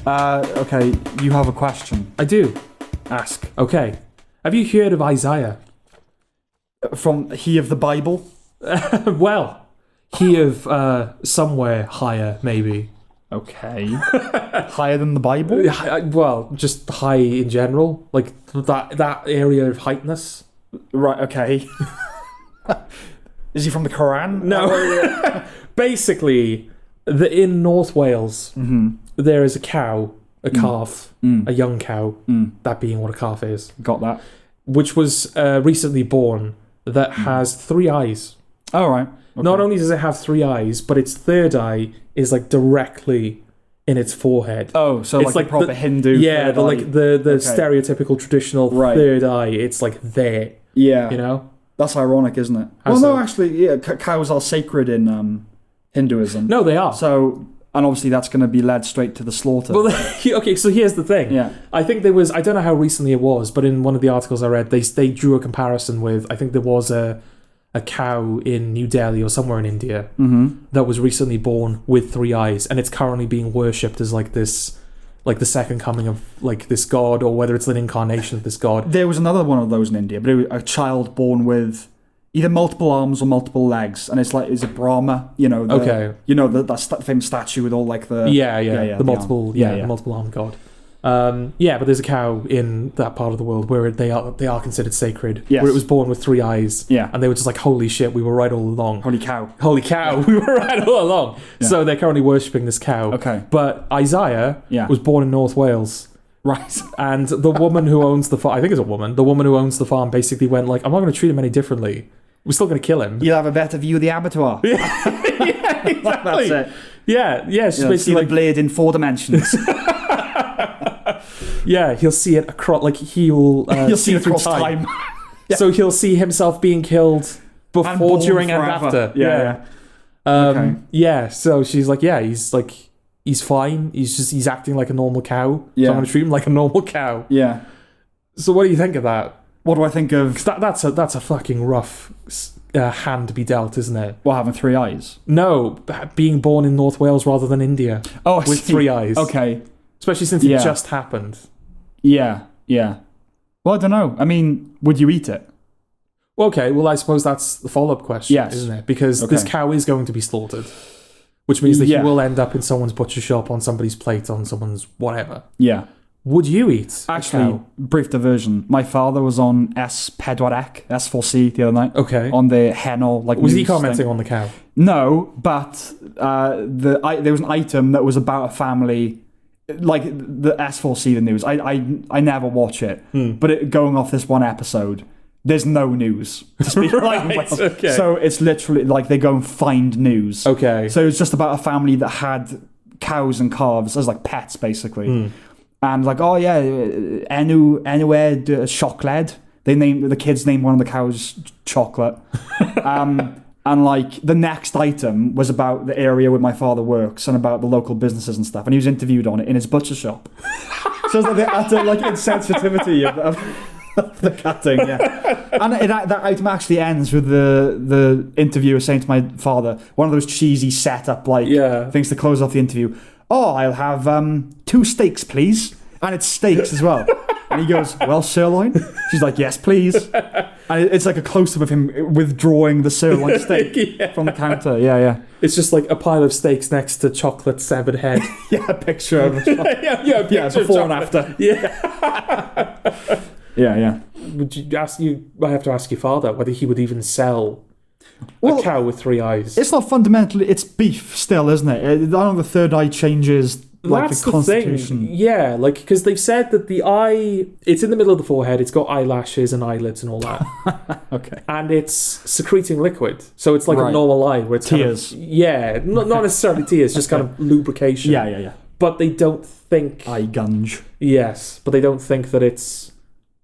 Okay, you have a question. I do. Ask. Okay. Have you heard of Isaiah? From he of the Bible? Well, he of somewhere higher, maybe. Okay. Higher than the Bible? Well, just high in general. Like that area of heightness. Right, okay. Is he from the Quran? No. Basically, in North Wales, there is a cow, a calf, a young cow, that being what a calf is. Got that. Which was recently born, that has 3 eyes. Oh, right. Okay. Not only does it have 3 eyes, but its third eye is like directly in its forehead. Oh, so it's like proper Hindu. Yeah, the Okay. stereotypical traditional third eye. It's like there. Yeah. You know? That's ironic, isn't it? How well, so? no, actually, yeah, cows are sacred in Hinduism. No, they are. So, and obviously that's going to be led straight to the slaughter. Well, okay, so here's the thing. Yeah. I think there was, I don't know how recently it was, but in one of the articles I read, they drew a comparison with, I think there was a cow in New Delhi or somewhere in India that was recently born with 3 eyes, and it's currently being worshipped as like this, like the second coming of like this god, or whether it's an incarnation of this god. There was another one of those in India, but it was a child born with either multiple arms or multiple legs, and it's like, is it Brahma? You know, that famous statue with all like the the multiple the multiple arm god. But there's a cow in that part of the world where they are considered sacred. Yes. Where it was born with 3 eyes. Yeah. And they were just like, holy shit, we were right all along. Holy cow. Holy cow, we were right all along. Yeah. So they're currently worshipping this cow. Okay. But Isaiah was born in North Wales. Right. And the woman who owns the farm, I think it's a woman, the woman who owns the farm basically went like, I'm not going to treat him any differently. We're still going to kill him. You'll have a better view of the abattoir. Yeah, exactly. That's it. Yeah, she's See basically the like, blade in 4 dimensions. yeah, he'll see it across, like he'll You'll see see it through across time. Yeah. So he'll see himself being killed before, born during, and forever. after. Okay. Yeah. So she's like, he's fine. He's acting like a normal cow. Yeah. So I'm gonna treat him like a normal cow. Yeah. So what do you think of that? What do I think of? 'Cause that's a fucking rough hand to be dealt, isn't it? Well, having 3 eyes. No, being born in North Wales rather than India. Oh, I with see. 3 eyes. Okay. Especially since it just happened. Yeah. Well, I don't know. I mean, would you eat it? Okay, well, I suppose that's the follow-up question, isn't it? Because this cow is going to be slaughtered, which means that he will end up in someone's butcher shop, on somebody's plate, on someone's whatever. Yeah. Would you eat Actually, brief diversion. My father was on S4C the other night. Okay. On the Heno, like, was he news commenting thing. on the cow? No, but there was an item that was about a family, like the S4C, the news. I never watch it, but going off this one episode, there's no news to speak Right, okay. So it's literally like they go and find news. Okay. So it's just about a family that had cows and calves as like pets, basically. And like, oh yeah, anywhere chocolate. The kids named one of the cows Chocolate. And like the next item was about the area where my father works and about the local businesses and stuff. And he was interviewed on it in his butcher shop. So it's like the utter like insensitivity of the cutting, yeah. And that item actually ends with the interviewer saying to my father, one of those cheesy setup like things to close off the interview. Oh, I'll have 2 steaks, please. And it's steaks as well. And he goes, well, sirloin? She's like, yes, please. And it's like a close-up of him withdrawing the sirloin steak from the counter. Yeah. It's just like a pile of steaks next to Chocolate's severed head. A picture of it. yeah, before and after. Yeah. Yeah. Would you ask I have to ask your father whether he would even sell a cow with 3 eyes. It's not fundamentally, it's beef still, isn't it? I don't know if the third eye changes like That's the constitution. Thing. Yeah, like, because they've said that the eye, it's in the middle of the forehead, it's got eyelashes and eyelids and all that. Okay. And it's secreting liquid. So it's like a normal eye where it's tears. Not necessarily tears, just kind of lubrication. Yeah. But they don't think... Eye gunge. Yes, but they don't think that it's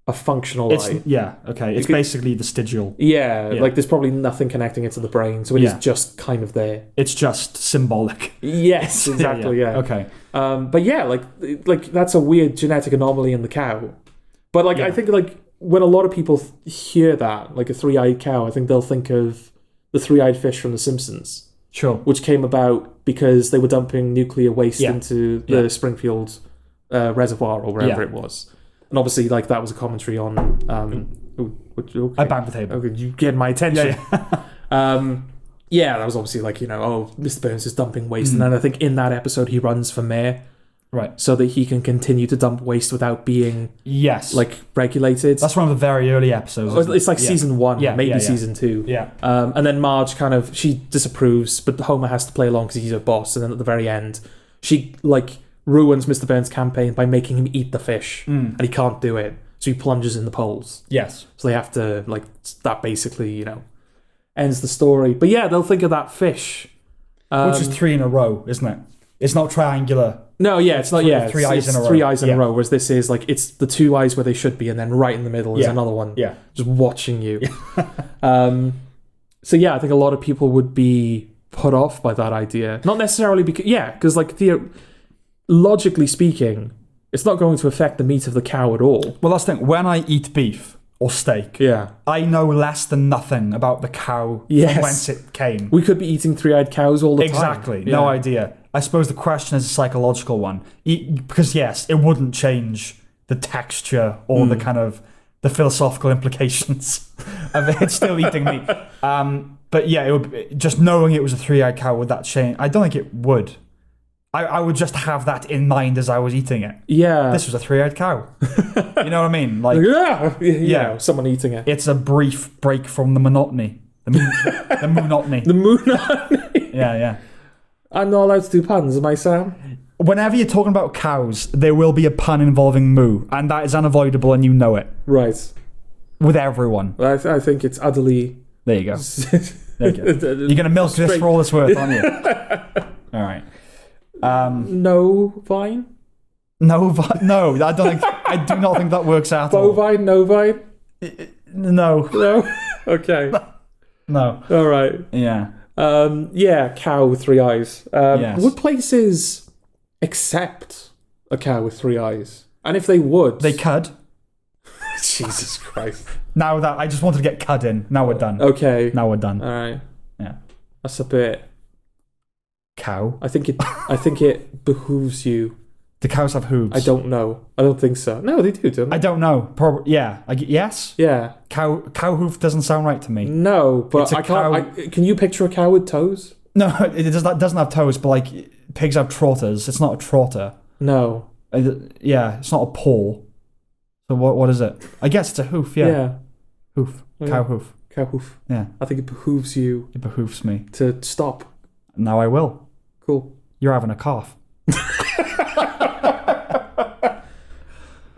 a functional eye. Yeah, okay. It's basically vestigial. Yeah, like there's probably nothing connecting it to the brain, so it is just kind of there. It's just symbolic. Yes, exactly, yeah. Okay. But yeah, like that's a weird genetic anomaly in the cow. But like I think like when a lot of people hear that, like a 3-eyed cow, I think they'll think of the 3-eyed fish from The Simpsons. Sure. Which came about because they were dumping nuclear waste into the Springfield reservoir or wherever it was. And obviously, like, that was a commentary on... okay. I banged the table. Okay, you get my attention. Yeah. That was obviously like, Mr. Burns is dumping waste. And then I think in that episode, he runs for mayor. Right. So that he can continue to dump waste without being... Yes. Like, regulated. That's one of the very early episodes. It's like season 1, maybe season 2. Yeah. And then Marge she disapproves, but Homer has to play along because he's her boss. And then at the very end, she, like, ruins Mr. Burns' campaign by making him eat the fish. And he can't do it. So he plunges in the polls. Yes. So they have to, like, that basically, ends the story. But yeah, they'll think of that fish. Which is 3 in a row, isn't it? It's not triangular. No, yeah, it's not. Yeah, three eyes in a row. 3 eyes in a row. Whereas this is like it's the 2 eyes where they should be, and then right in the middle is another one. Yeah, just watching you. So yeah, I think a lot of people would be put off by that idea. Not necessarily because like logically speaking, it's not going to affect the meat of the cow at all. Well, that's the thing. When I eat beef or steak, I know less than nothing about the cow from whence it came. We could be eating 3-eyed cows all the time. Exactly. No idea. I suppose the question is a psychological one. Because yes, it wouldn't change the texture or the kind of the philosophical implications of it still eating meat. But yeah, it would be, just knowing it was a 3-eyed cow, would that change? I don't think it would. I would just have that in mind as I was eating it. Yeah. This was a 3-eyed cow. You know what I mean? Like, someone eating it. It's a brief break from the monotony. The monotony. The monotony. Yeah. I'm not allowed to do puns, am I, Sam? Whenever you're talking about cows, there will be a pun involving moo, and that is unavoidable, and you know it. Right. With everyone. I think it's udderly. There you go. There you go. You're going to milk this for all it's worth, aren't you? All right. No vine? No, I do not think that works out. Bovine, no vine? No. No? Okay. No. All right. Yeah. Cow with 3 eyes. Yes. Would places accept a cow with 3 eyes? And if they would... They could. Jesus Christ. Now that... I just wanted to get cud in. Now we're done. Okay. Now we're done. All right. Yeah. That's a bit... Cow? I think it behooves you. Do cows have hooves? I don't know. I don't think so. No, they do, don't they? I don't know. Probably, yeah. Yes? Yeah. Cow hoof doesn't sound right to me. No, but I can't... can you picture a cow with toes? No, it doesn't have toes, but like pigs have trotters. It's not a trotter. No. It's not a paw. So what is it? I guess it's a hoof, yeah. Hoof. Cow hoof. Cow hoof. Yeah. I think it behooves you... It behooves me. ...to stop. Now I will. Cool. You're having a cough.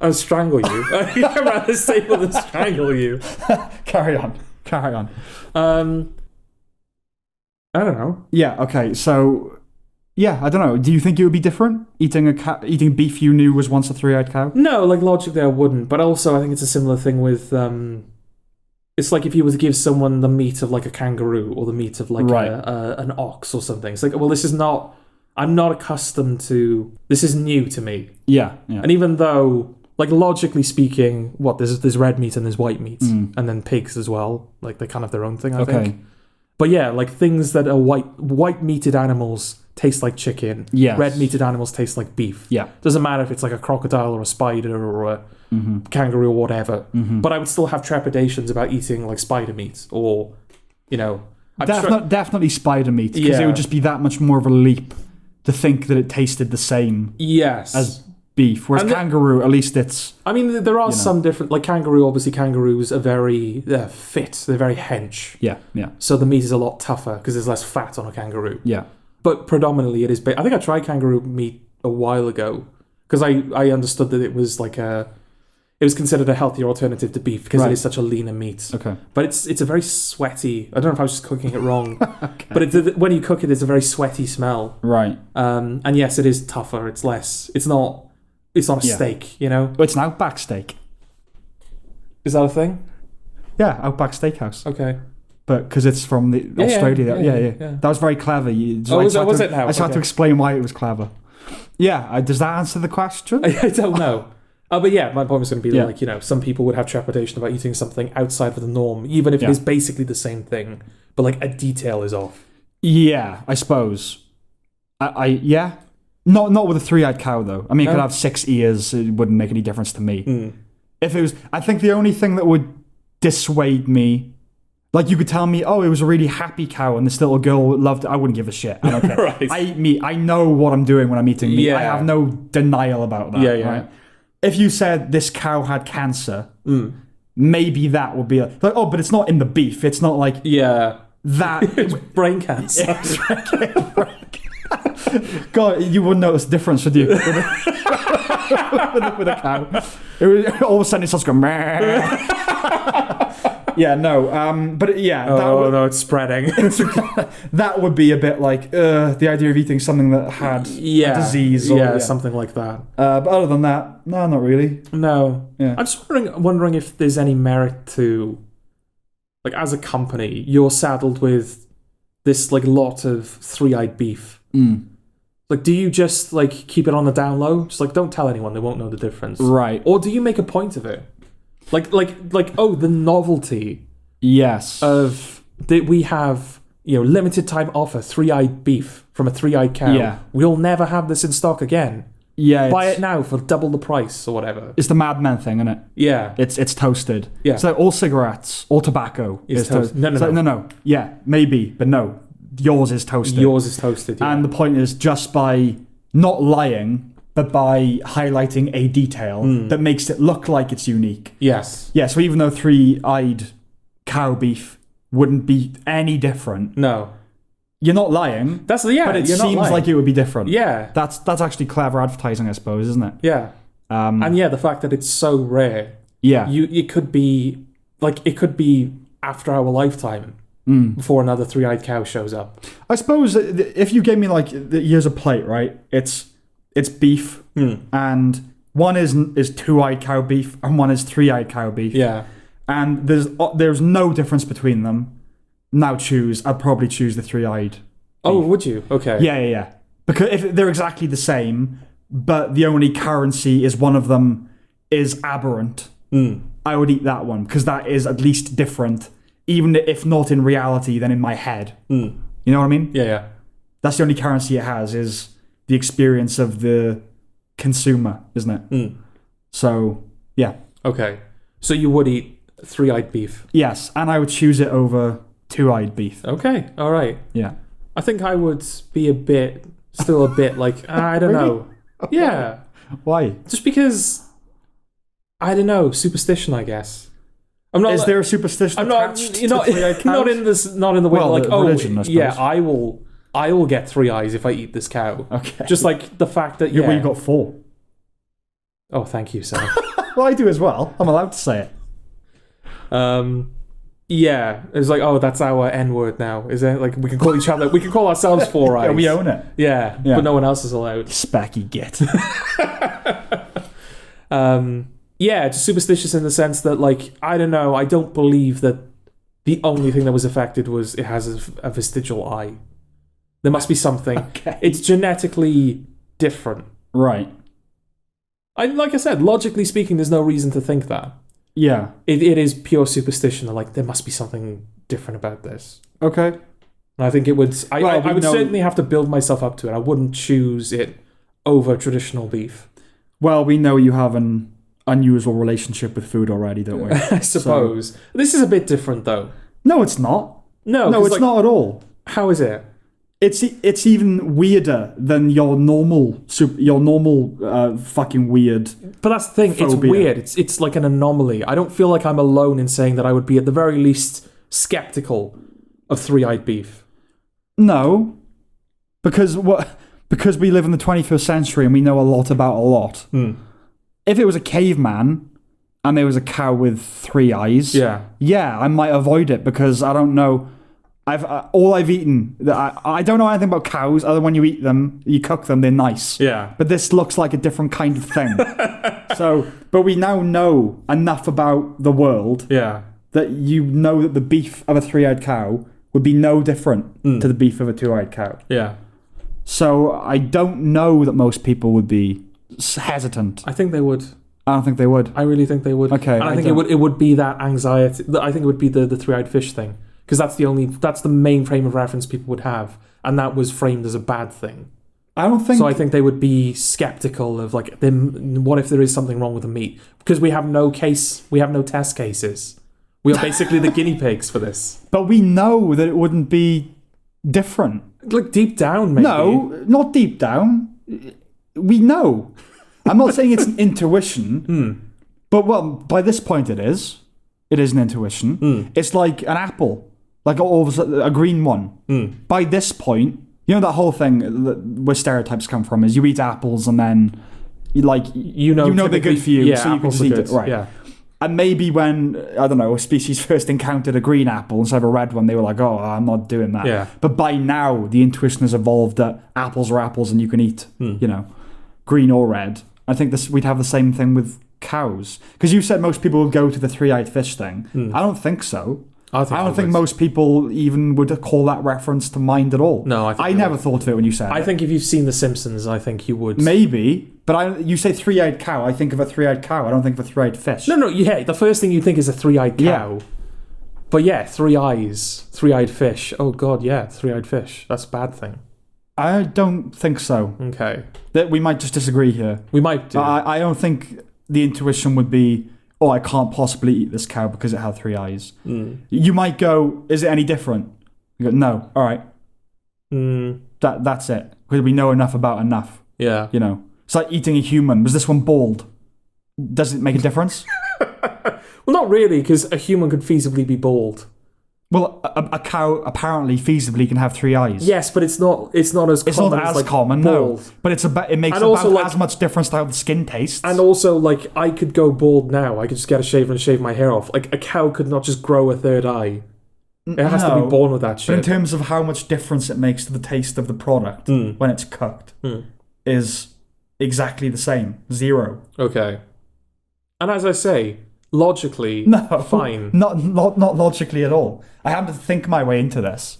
I'll strangle you. I'd rather stable than strangle you. Carry on. I don't know. Yeah, okay, so... Yeah, I don't know. Do you think it would be different? Eating beef you knew was once a 3-eyed cow? No, like logically I wouldn't. But also I think it's a similar thing with... It's like if you were to give someone the meat of like a kangaroo or the meat of like an ox or something. It's like, well, this is not... I'm not accustomed to... This is new to me. Yeah. And even though, like logically speaking, there's red meat and there's white meat. And then pigs as well. Like they kind of have their own thing, I think. But yeah, like things that are white-meated animals taste like chicken. Yes. Red-meated animals taste like beef. Yeah. Doesn't matter if it's like a crocodile or a spider or a kangaroo or whatever. But I would still have trepidations about eating like spider meat or, definitely spider meat, because it would just be that much more of a leap to think that it tasted the same as beef. Whereas kangaroo, at least it's... I mean, there are some different... Like kangaroo, obviously kangaroos are very fit. They're very hench. Yeah. So the meat is a lot tougher because there's less fat on a kangaroo. Yeah. But predominantly it is... I think I tried kangaroo meat a while ago because I understood that it was like a... It was considered a healthier alternative to beef because it is such a leaner meat. Okay. But it's a very sweaty... I don't know if I was just cooking it wrong. But when you cook it, it's a very sweaty smell. Right. And yes, it is tougher. It's less... It's not a steak, But it's an Outback steak. Is that a thing? Yeah, Outback Steakhouse. Okay. But because it's from Australia. Yeah. That was very clever. Was it now? I just had to explain why it was clever. Yeah, does that answer the question? I don't know. But yeah, my point was going to be like, some people would have trepidation about eating something outside of the norm, even if it is basically the same thing, but like a detail is off. Yeah, I suppose. Not with a three-eyed cow, though. I mean, it No? could have 6 ears. It wouldn't make any difference to me. Mm. If it was... I think the only thing that would dissuade me... Like, you could tell me, oh, it was a really happy cow and this little girl loved it. I wouldn't give a shit. I don't care. Right. I eat meat. I know what I'm doing when I'm eating meat. Yeah. I have no denial about that. Yeah. Right? If you said this cow had cancer, maybe that would be... like, oh, but it's not in the beef. It's not like Yeah. that... It's brain cancer. God, you wouldn't notice the difference, would you? with a cow. All of a sudden it starts going... Yeah, no. But yeah. No, it's spreading. That would be a bit like the idea of eating something that had a disease. Or, something like that. But other than that, no, not really. No. Yeah. I'm just wondering if there's any merit to, like, as a company, you're saddled with this, like, lot of three-eyed beef. Like, do you just, like, keep it on the down low? Just, like, don't tell anyone, they won't know the difference. Right. Or do you make a point of it? Like, oh, the novelty Yes. of that we have, limited time offer, three-eyed beef from a three-eyed cow. Yeah. We'll never have this in stock again. Yeah. Buy it now for double the price or whatever. It's the Mad Men thing, isn't it? Yeah. It's toasted. Yeah. So all cigarettes, all tobacco is toasted. No. Yeah, maybe, but no. Yours is toasted. Yours is toasted, yeah. And the point is, just by not lying, but by highlighting a detail that makes it look like it's unique. Yes. Yeah, so even though three-eyed cow beef wouldn't be any different, No. you're not lying. But it You're seems not lying. Like it would be different. Yeah. That's actually clever advertising, I suppose, isn't it? Yeah. And yeah, the fact that it's so rare. Yeah. It could be after our lifetime before another three-eyed cow shows up. I suppose if you gave me like here's a plate, right? It's beef, and one is two-eyed cow beef, and one is three-eyed cow beef. Yeah. And there's no difference between them. Now choose. I'd probably choose the three-eyed. Oh, would you? Okay. Yeah. Because if they're exactly the same, but the only currency is one of them is aberrant, I would eat that one because that is at least different, even if not in reality, then in my head. You know what I mean? Yeah. That's the only currency it has is the experience of the consumer, isn't it? So, yeah. Okay. So you would eat three-eyed beef? Yes, and I would choose it over two-eyed beef. Okay. All right. Yeah. I think I would be still a bit like, I don't know. Yeah. Why? Just because, I don't know, superstition, I guess. I'm not. Is there a superstition attached to three-eyed cows? Not in the way like, religion, I suppose. yeah, I will get 3 eyes if I eat this cow. Okay. Just like the fact that Well, you got 4. Oh, thank you, sir. Well, I do as well. I'm allowed to say it. Yeah, it's like, oh, that's our N-word now. Is it like we can call each other? We can call ourselves 4 eyes. Yeah, we own it. Yeah, but no one else is allowed. Specky git. Yeah, just superstitious in the sense that, like, I don't know, I don't believe that the only thing that was affected was it has a vestigial eye. There must be something. Okay. It's genetically different. Right. Like I said, logically speaking, there's no reason to think that. Yeah. It is pure superstition. Like, there must be something different about this. Okay. And I think it would... I would know... certainly have to build myself up to it. I wouldn't choose it over traditional beef. Well, we know you have an unusual relationship with food already, don't we? I suppose. So... This is a bit different, though. No, it's not. No, it's not at all. How is it? It's even weirder than your normal fucking weird. But that's the thing. Phobia. It's weird. It's like an anomaly. I don't feel like I'm alone in saying that I would be at the very least skeptical of 3-eyed beef. No, because we live in the 21st century and we know a lot about a lot. If it was a caveman and there was a cow with 3 eyes, yeah, I might avoid it because I don't know. All I've eaten, I don't know anything about cows other than when you eat them, you cook them, they're nice. Yeah. But this looks like a different kind of thing. But we now know enough about the world that you know that the beef of a 3-eyed cow would be no different to the beef of a 2-eyed cow. Yeah. So I don't know that most people would be hesitant. I think they would. I don't think they would. I really think they would. Okay. And I think it would be that anxiety. I think it would be the 3-eyed fish thing. Because that's the main frame of reference people would have, and that was framed as a bad thing. I don't think. So I think they would be skeptical of like, what if there is something wrong with the meat? Because we have no test cases. We are basically the guinea pigs for this. But we know that it wouldn't be different. Like deep down, maybe. No, not deep down. We know. I'm not saying it's an intuition, but well, by this point it is. It is an intuition. It's like an apple, like a green one. By this point, you know that whole thing where stereotypes come from is you eat apples and then you know they're good for you, so you can just eat it. Right. Yeah. And maybe when, I don't know, a species first encountered a green apple instead of a red one, they were like, oh, I'm not doing that. Yeah. But by now, the intuition has evolved that apples are apples and you can eat, green or red. I think we'd have the same thing with cows. Because you said most people would go to the three-eyed fish thing. I don't think so. I don't think most people even would call that reference to mind at all. No, I never thought of it when you said it. I think if you've seen The Simpsons, I think you would. Maybe, but you say three-eyed cow, I think of a three-eyed cow. I don't think of a three-eyed fish. No, yeah, the first thing you think is a three-eyed cow. Yeah. But yeah, 3 eyes, three-eyed fish. Oh god, yeah, three-eyed fish. That's a bad thing. I don't think so. Okay. That we might just disagree here. We might do. I don't think the intuition would be, oh, I can't possibly eat this cow because it had 3 eyes. You might go, is it any different? You go, no. All right. That's it. Because we know enough about enough. Yeah. You know, it's like eating a human. Was this one bald? Does it make a difference? Well, not really, because a human could feasibly be bald. Well, a cow apparently feasibly can have 3 eyes. Yes, but it's not as common. It's not as like common, bald. no. But it makes about as much difference to how the skin tastes. And also, like, I could go bald now. I could just get a shaver and shave my hair off. Like, a cow could not just grow a third eye. It has to be born with that shit. But in terms of how much difference it makes to the taste of the product when it's cooked, is exactly the same. 0. Okay. And as I say, logically, fine. Not logically at all. I had to think my way into this.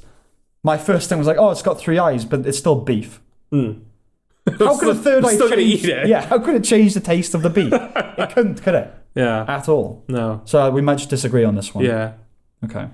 My first thing was like, oh, it's got 3 eyes, but it's still beef. How could a third eye change? Yeah, how could it change the taste of the beef? It couldn't, could it? Yeah. At all. No. So we might just disagree on this one. Yeah. Okay.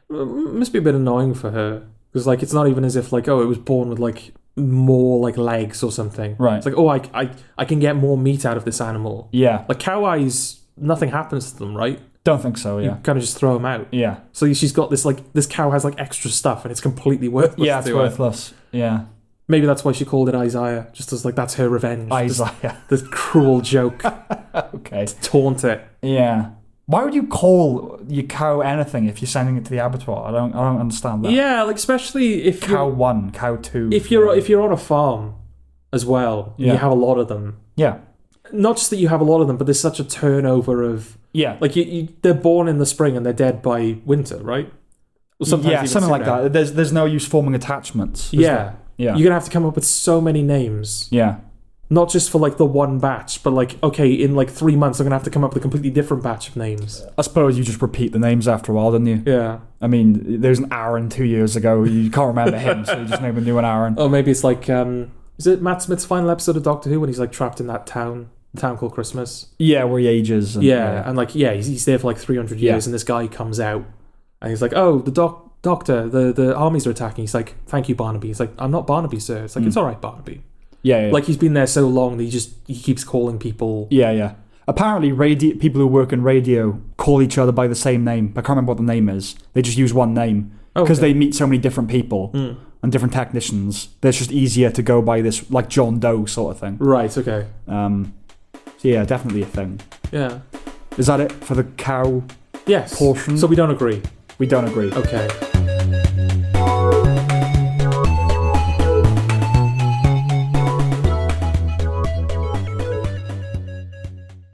It must be a bit annoying for her. Because, like, it's not even as if, like, oh, it was born with, like, more, like, legs or something. Right. It's like, oh, I can get more meat out of this animal. Yeah. Like, cow eyes, nothing happens to them, right? Don't think so, yeah. You kind of just throw them out. Yeah. So she's got this, like, this cow has, like, extra stuff and it's completely worthless. Yeah, it's worthless. Yeah. Maybe that's why she called it Isaiah. Just as, like, that's her revenge. Isaiah. This cruel joke. Okay. To taunt it. Yeah. Why would you call your cow anything if you're sending it to the abattoir? I don't understand that. Yeah, like, especially if cow 1, cow 2. If you're on a farm as well, you have a lot of them. Yeah. Not just that you have a lot of them, but there's such a turnover of... Yeah. Like, they're born in the spring and they're dead by winter, right? Well, sometimes even something like sooner. that. There's no use forming attachments. Yeah. Yeah. You're going to have to come up with so many names. Yeah. Not just for, like, the one batch, but, like, okay, in, like, 3 months, I'm going to have to come up with a completely different batch of names. I suppose you just repeat the names after a while, don't you? Yeah. I mean, there's an Aaron 2 years ago. You can't remember him, so you just name a new one Aaron. Oh, maybe it's like... is it Matt Smith's final episode of Doctor Who when he's, like, trapped in that town called Christmas? Yeah, where he ages. And, he's there for, like, 300 years, and this guy comes out, and he's like, oh, the doctor, the armies are attacking. He's like, thank you, Barnaby. He's like, I'm not Barnaby, sir. It's like, it's all right, Barnaby. Yeah. Like, he's been there so long that he keeps calling people... Yeah. Apparently, people who work in radio call each other by the same name. I can't remember what the name is. They just use one name. Because they meet so many different people and different technicians. It's just easier to go by this, like, John Doe sort of thing. Right, okay. So yeah, definitely a thing. Yeah. Is that it for the cow portion? Yes. So we don't agree? We don't agree. Okay.